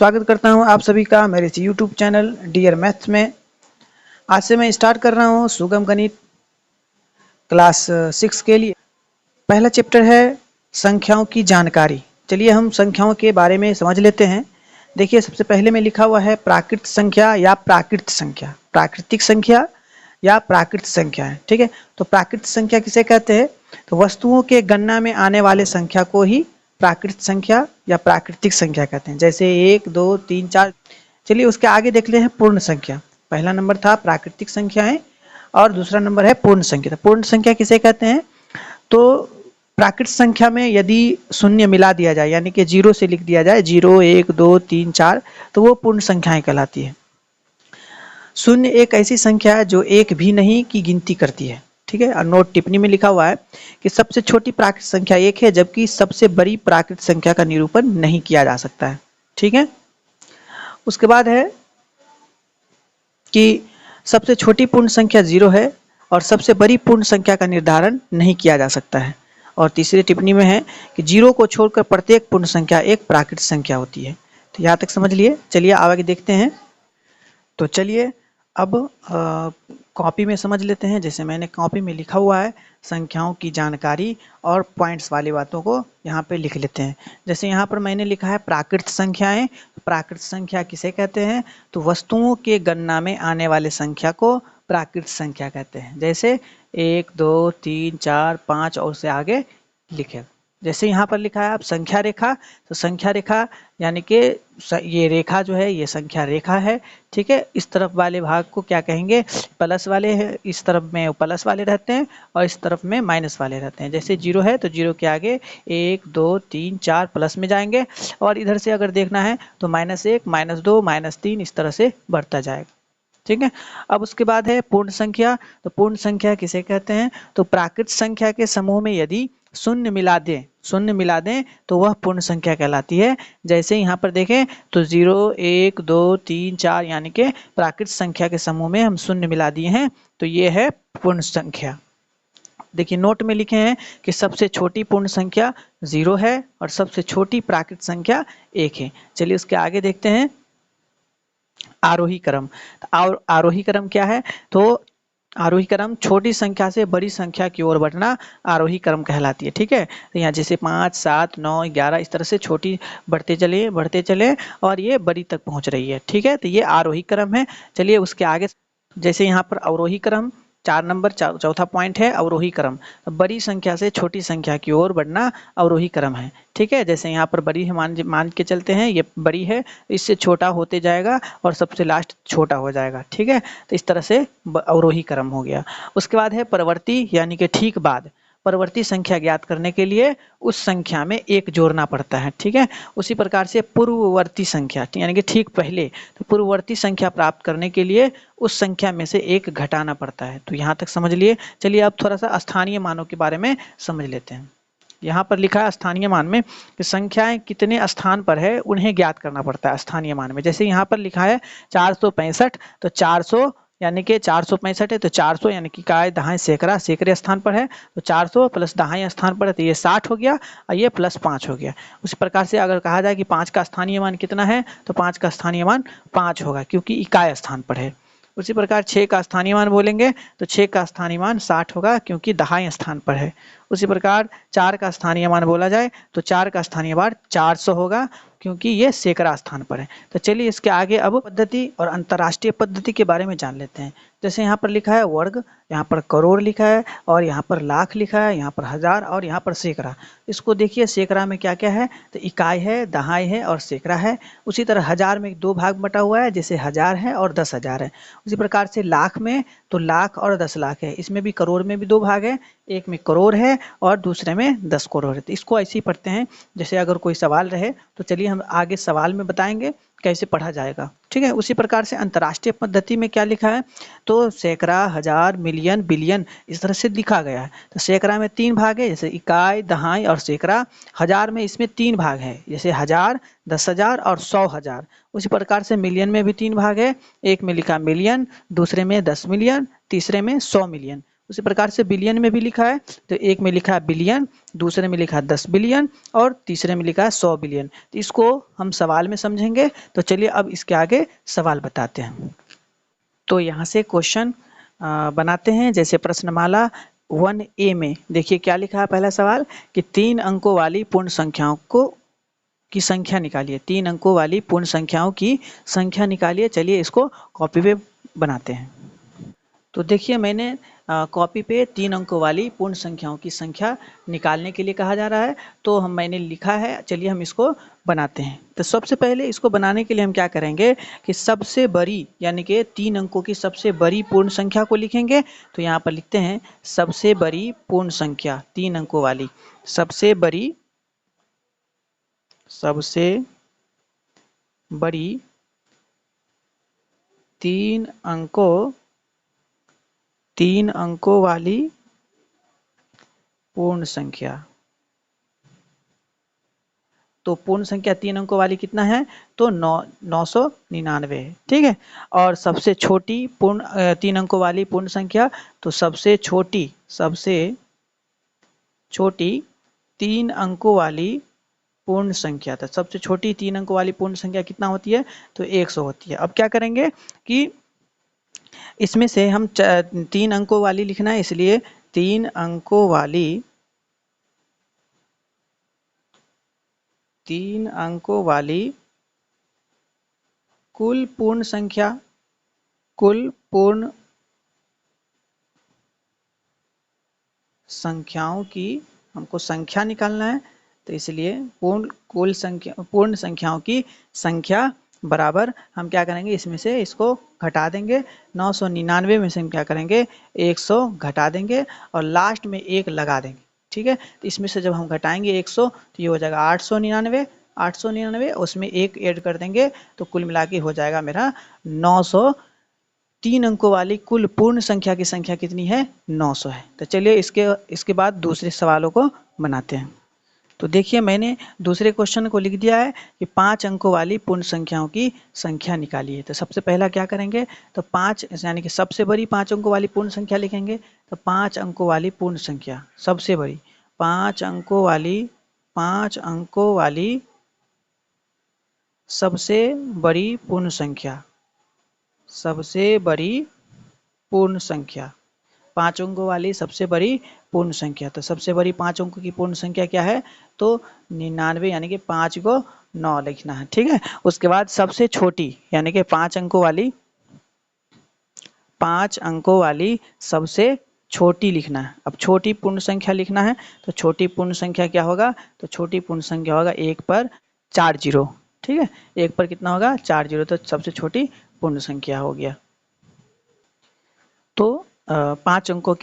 स्वागत करता हूं आप सभी का मेरे इस यूट्यूब चैनल डियर मैथ्स में। आज से मैं स्टार्ट कर रहा हूं सुगम गणित क्लास 6 के लिए। पहला चैप्टर है संख्याओं की जानकारी। चलिए हम संख्याओं के बारे में समझ लेते हैं। देखिए सबसे पहले में लिखा हुआ है प्राकृत संख्या या प्राकृत संख्या, प्राकृतिक संख्या या प्राकृत संख्या है। ठीक है, तो प्राकृत संख्या किसे कहते हैं? तो वस्तुओं के गणना में आने वाले संख्या को ही प्राकृत संख्या या प्राकृतिक संख्या कहते हैं, जैसे 1 2 3 4। चलिए उसके आगे देख ले हैं पूर्ण संख्या। पहला नंबर था प्राकृतिक संख्याएं और दूसरा नंबर है पूर्ण संख्या। तो पूर्ण संख्या किसे कहते हैं? तो प्राकृत संख्या में यदि शून्य मिला दिया जाए, यानी कि 0 से लिख दिया जाए 0 1 2 3 4, तो वो पूर्ण संख्याएं कहलाती है। शून्य एक ऐसी संख्या है जो एक भी नहीं की गिनती करती है। ठीक है, और नोट टिप्पणी में लिखा हुआ है कि सबसे छोटी प्राकृत संख्या 1 है, जबकि सबसे बड़ी प्राकृत संख्या का निरूपण नहीं किया जा सकता है। ठीक है, उसके बाद है कि सबसे छोटी पूर्ण संख्या 0 है और सबसे बड़ी पूर्ण संख्या का निर्धारण नहीं किया जा सकता है। और तीसरी टिप्पणी में है कि 0 को छोड़कर प्रत्येक पूर्ण संख्या एक प्राकृत संख्या होती है। तो यहाँ तक समझ लिए। चलिए आगे देखते हैं। तो चलिए अब कॉपी में समझ लेते हैं। जैसे मैंने कॉपी में लिखा हुआ है संख्याओं की जानकारी, और पॉइंट्स वाली बातों को यहाँ पे लिख लेते हैं। जैसे यहाँ पर मैंने लिखा है प्राकृत संख्याएं। प्राकृत संख्या किसे कहते हैं? तो वस्तुओं के गणना में आने वाले संख्या को प्राकृत संख्या कहते हैं। जैसे 1 2 3 4 5 और से आगे लिखे। जैसे यहाँ पर लिखा है आप संख्या रेखा, तो संख्या रेखा यानी कि ये रेखा जो है ये संख्या रेखा है। ठीक है, इस तरफ वाले भाग को क्या कहेंगे? प्लस वाले है। इस तरफ में प्लस वाले रहते हैं और इस तरफ में माइनस वाले रहते हैं। जैसे 0 है तो 0 के आगे 1 2 3 4 प्लस में जाएंगे, और इधर से अगर देखना है तो -1 -2 -3 इस तरह से बढ़ता जाएगा। ठीक है, अब उसके बाद है पूर्ण संख्या। तो पूर्ण संख्या किसे कहते हैं? तो प्राकृत संख्या के समूह में यदि शून्य मिला दें तो वह पूर्ण संख्या कहलाती है। जैसे यहाँ पर देखें तो 0 1 2 3 4 यानी कि प्राकृत संख्या के समूह में हम शून्य मिला दिए हैं, तो ये है पूर्ण संख्या। देखिए नोट में लिखे हैं कि सबसे छोटी पूर्ण संख्या 0 है और सबसे छोटी प्राकृत संख्या 1 है। चलिए उसके आगे देखते हैं आरोही क्रम। और आरोही क्रम क्या है? तो आरोही क्रम छोटी संख्या से बड़ी संख्या की ओर बढ़ना आरोही क्रम कहलाती है। ठीक है, तो यहाँ जैसे 5 7 9 11 इस तरह से छोटी बढ़ते चले और ये बड़ी तक पहुंच रही है। ठीक है, तो ये आरोही क्रम है। चलिए उसके आगे जैसे यहाँ पर अवरोही क्रम 4 नंबर चौथा पॉइंट है अवरोही क्रम। बड़ी संख्या से छोटी संख्या की ओर बढ़ना अवरोही क्रम है। ठीक है, जैसे यहाँ पर बड़ी है, मान के चलते हैं ये बड़ी है, इससे छोटा होते जाएगा और सबसे लास्ट छोटा हो जाएगा। ठीक है, तो इस तरह से अवरोही क्रम हो गया। उसके बाद है परवर्ती यानी कि ठीक बाद। परवर्ती संख्या ज्ञात करने के लिए उस संख्या में 1 जोड़ना पड़ता है। ठीक है, उसी प्रकार से पूर्ववर्ती संख्या यानी कि ठीक पहले, तो पूर्ववर्ती संख्या प्राप्त करने के लिए उस संख्या में से 1 घटाना पड़ता है। तो यहाँ तक समझ लिए। चलिए अब थोड़ा सा स्थानीय मानों के बारे में समझ लेते हैं। यहाँ पर लिखा है स्थानीय मान में कि संख्याएं कितने स्थान पर है उन्हें ज्ञात करना पड़ता है स्थानीय मान में। जैसे यहाँ पर लिखा है 465, तो 400 यानी कि 465 है तो 400 यानी कि काय दहाई सैकड़ा, सैकड़े स्थान पर है, तो 400 प्लस दहाई स्थान पर है तो ये 60 हो गया और ये +5 हो गया। उसी प्रकार से अगर कहा जाए कि 5 का स्थानीय मान कितना है, तो 5 का स्थानीय मान 5 होगा क्योंकि इकाई स्थान पर है। उसी प्रकार 6 का स्थानीय मान बोलेंगे तो 6 का स्थानीय मान 60 होगा क्योंकि दहाई स्थान पर है। उसी प्रकार 4 का स्थानीय मान बोला जाए तो 4 का स्थानीय मान 400 होगा क्योंकि ये सैकड़ा स्थान पर है। तो चलिए इसके आगे अब पद्धति और अंतर्राष्ट्रीय पद्धति के बारे में जान लेते हैं। जैसे यहाँ पर लिखा है वर्ग, यहाँ पर करोड़ लिखा है और यहाँ पर लाख लिखा है, यहाँ पर हजार और यहाँ पर सैकड़ा। इसको देखिए सैकड़ा में क्या क्या है, तो इकाई है, दहाई है और सैकड़ा है। उसी तरह हजार में 2 भाग बटा हुआ है, जैसे 1000 है और 10,000 है। उसी प्रकार से लाख में तो लाख और 10 लाख है। इसमें भी करोड़ में भी 2 भाग है, एक में करोड़ है और दूसरे में 10 करोड़ है। तो इसको ऐसे ही पढ़ते हैं। जैसे अगर कोई सवाल रहे तो चलिए हम आगे सवाल में बताएंगे कैसे पढ़ा जाएगा। ठीक है, उसी प्रकार से अंतर्राष्ट्रीय पद्धति में क्या लिखा है, तो सैकड़ा, हजार, मिलियन, बिलियन इस तरह से लिखा गया है। तो सैकड़ा में 3 भाग है, जैसे इकाई, दहाई और सैकड़ा। हजार में इसमें 3 भाग है, जैसे 1000, 10,000 और 100,000। उसी प्रकार से मिलियन में भी 3 भाग है, एक में लिखा मिलियन, दूसरे में 10 मिलियन, तीसरे में 100 मिलियन। उसी प्रकार से बिलियन में भी लिखा है, तो एक में लिखा है बिलियन, दूसरे में लिखा है 10 बिलियन और तीसरे में लिखा है 100 बिलियन। तो इसको हम सवाल में समझेंगे। तो चलिए अब इसके आगे सवाल बताते हैं। तो यहाँ से क्वेश्चन बनाते हैं। जैसे प्रश्नमाला 1A में देखिए क्या लिखा है। पहला सवाल कि 3 अंकों वाली पूर्ण संख्याओं को की संख्या निकालिए। 3 अंकों वाली पूर्ण संख्याओं की संख्या निकालिए। चलिए इसको कॉपी पे बनाते हैं। तो देखिए मैंने कॉपी पे 3 अंकों वाली पूर्ण संख्याओं की संख्या निकालने के लिए कहा जा रहा है, तो मैंने लिखा है। चलिए हम इसको बनाते हैं। तो सबसे पहले इसको बनाने के लिए हम क्या करेंगे कि सबसे बड़ी यानी कि 3 अंकों की सबसे बड़ी पूर्ण संख्या को लिखेंगे। तो यहाँ पर लिखते हैं सबसे बड़ी पूर्ण संख्या 3 अंकों वाली, सबसे बड़ी तीन अंकों वाली पूर्ण संख्या। तो पूर्ण संख्या 3 अंकों वाली कितना है, तो 999 है। ठीक है। और सबसे छोटी 3 अंकों वाली पूर्ण संख्या, तो सबसे छोटी 3 अंकों वाली पूर्ण संख्या, तो सबसे छोटी 3 अंकों वाली पूर्ण संख्या कितना होती है, तो 100 होती है। अब क्या करेंगे कि इसमें से हम 3 अंकों वाली लिखना है, इसलिए 3 अंकों वाली कुल पूर्ण संख्याओं की हमको संख्या निकालना है। तो इसलिए पूर्ण संख्याओं की संख्या बराबर हम क्या करेंगे, इसमें से इसको घटा देंगे। 999 में से हम क्या करेंगे 100 घटा देंगे और लास्ट में 1 लगा देंगे। ठीक है। तो इसमें से जब हम घटाएंगे 100 तो ये हो जाएगा 899, उसमें 1 ऐड कर देंगे तो कुल मिला के हो जाएगा मेरा 900। 3 अंकों वाली कुल पूर्ण संख्या की संख्या कितनी है, 900 है। तो चलिए इसके बाद दूसरे सवालों को बनाते हैं। तो देखिए मैंने दूसरे क्वेश्चन को लिख दिया है कि 5 अंकों वाली पूर्ण संख्याओं की संख्या निकालिए। तो सबसे पहला क्या करेंगे, तो 5 यानी कि सबसे बड़ी 5 अंकों वाली पूर्ण संख्या लिखेंगे। तो 5 अंकों वाली पूर्ण संख्या सबसे बड़ी 5 अंकों वाली सबसे बड़ी पूर्ण संख्या, सबसे बड़ी पूर्ण संख्या 5 अंकों वाली सबसे बड़ी पूर्ण संख्या। तो सबसे बड़ी 5 अंकों की पूर्ण संख्या क्या है, तो 99 यानी कि 5 को 9 लिखना है। ठीक है। उसके बाद सबसे छोटी यानी कि 5 अंकों वाली सबसे छोटी लिखना है। अब छोटी पूर्ण संख्या लिखना है, तो छोटी पूर्ण संख्या क्या होगा, तो छोटी पूर्ण संख्या होगा 1 पर 4 जीरो। ठीक है। 1 पर कितना होगा 4 जीरो, तो सबसे छोटी पूर्ण संख्या हो गया। तो 5 अंकों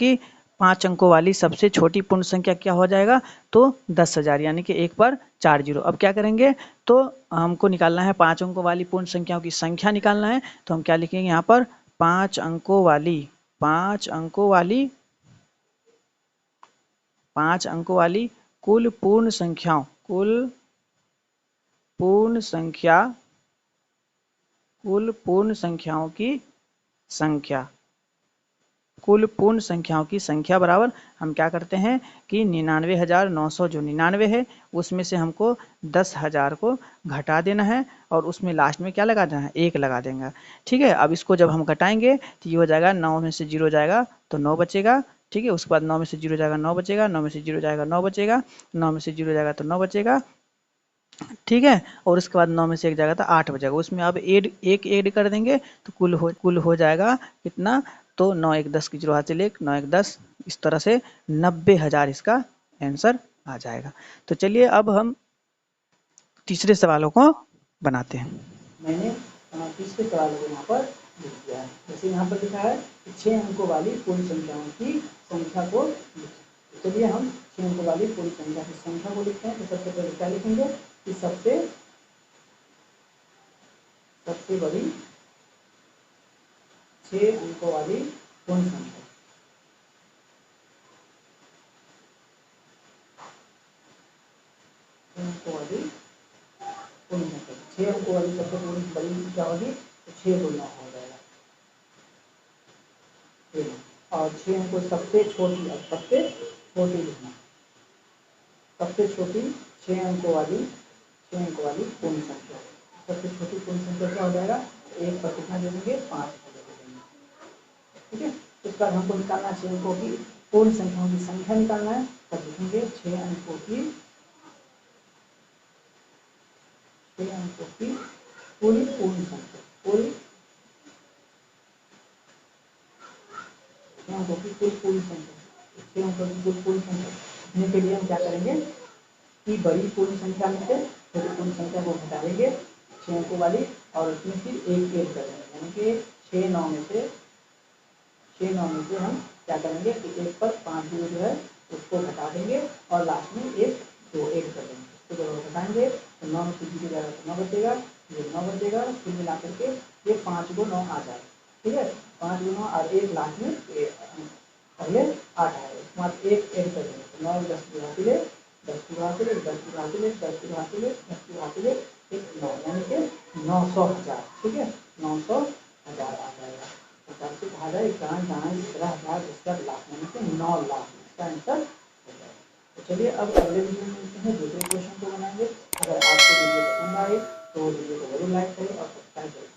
वाली सबसे छोटी पूर्ण संख्या क्या हो जाएगा, तो 10,000 यानी कि 1 पर 4 जीरो। अब क्या करेंगे, तो हमको निकालना है 5 अंकों वाली पूर्ण संख्याओं की संख्या निकालना है। तो हम क्या लिखेंगे यहाँ पर 5 अंकों वाली कुल पूर्ण संख्याओं की संख्या, कुल पूर्ण संख्याओं की संख्या बराबर हम क्या करते हैं कि 99,900 जो 99 है उसमें से हमको 10,000 को घटा देना है और उसमें लास्ट में क्या लगा देना है 1 लगा देंगे। ठीक है। अब इसको जब हम घटाएंगे तो ये हो जाएगा 9 में से 0 जाएगा तो 9 बचेगा। ठीक है। उसके बाद 9 में से 0 जाएगा 9 बचेगा, 9 में से 0 जाएगा 9 बचेगा, 9 में से 0 जाएगा तो 9 बचेगा। ठीक है। और उसके बाद 9 में से 1 जाएगा तो 8 बचेगा। उसमें अब एक ऐड कर देंगे तो कुल हो जाएगा कितना, तो 9 1 10 की 0 हाथ से ले 9 1 10, इस तरह से 90,000 इसका आंसर आ जाएगा। तो चलिए अब हम तीसरे सवालों को बनाते हैं। मैंने तीसरे सवाल को यहाँ पर लिख दिया है। जैसे यहाँ पर लिखा है कि 6 अंकों वाली पूर्ण संख्याओं की संख्या को लिखें। चलिए हम 6 अंकों वाली पूर्ण संख्या की संख्या को लिखते हैं। तो सबसे पहले क्या लिखेंगे कि सबसे बड़ी 6 अंकों वाली पूर्ण संख्या, 6 अंकों वाली पूर्ण संख्या, 6 अंकों वाली सबसे बड़ी क्या होगी, तो 6 को 9 हो जाएगा। और 6 अंकों सबसे छोटी, और सबसे छोटी लिखना, सबसे छोटी 6 अंकों वाली पूर्ण संख्या। सबसे छोटी पूर्ण संख्या क्या हो जाएगा, 1 पर कितना दे देंगे, 5 पर दे देंगे। ठीक है, इसका हमको निकालना 6 अंकों की पूर्ण संख्याओं की संख्या निकालना है, तब लिखेंगे 6 अंकों की पूरी पूर्ण संख्या, पूरी 6 अंकों की कुल पूर्ण संख्या, 6 अंकों की कुल पूर्ण संख्या लिखने के लिए हम क्या करेंगे कि बड़ी पूर्ण संख्या में से छोटी पूर्ण संख्या को घटा देंगे 6 अंकों वाली, और उसमें फिर एक ऐड कर देंगे, यानी कि 6 9 में से हम क्या करेंगे कि 1 पर 5 जीरो जो है उसको घटा देंगे, और लास्ट में 1 2 ऐड कर देंगे। तो जब घटाएंगे तो 9 में से जीरो जाएगा तो 9 बचेगा, ये 9 बचेगा, फिर मिला करके ये 5 को 9 आ जाएगा। ठीक है, 5 को 9 और 1 लास्ट में पहले 8 आएगा, उसके बाद 1 ऐड कर देंगे, तो 9 10 की घातीले 10 की घातीले 10 की घातीले 10 की घातीले 10 की घातीले 9, यानी कि 900 हजार। ठीक है, 900 हजार आ जाएगा। प्रकार से कहा जाए 11,11,11 10 लाख, यानी कि 9 लाख इसका आंसर हो जाएगा। तो चलिए अब अगले वीडियो में मिलते हैं, दूसरे क्वेश्चन को बनाएंगे। अगर आपको वीडियो पसंद आए तो वीडियो को जरूर लाइक करें और सब्सक्राइब करें।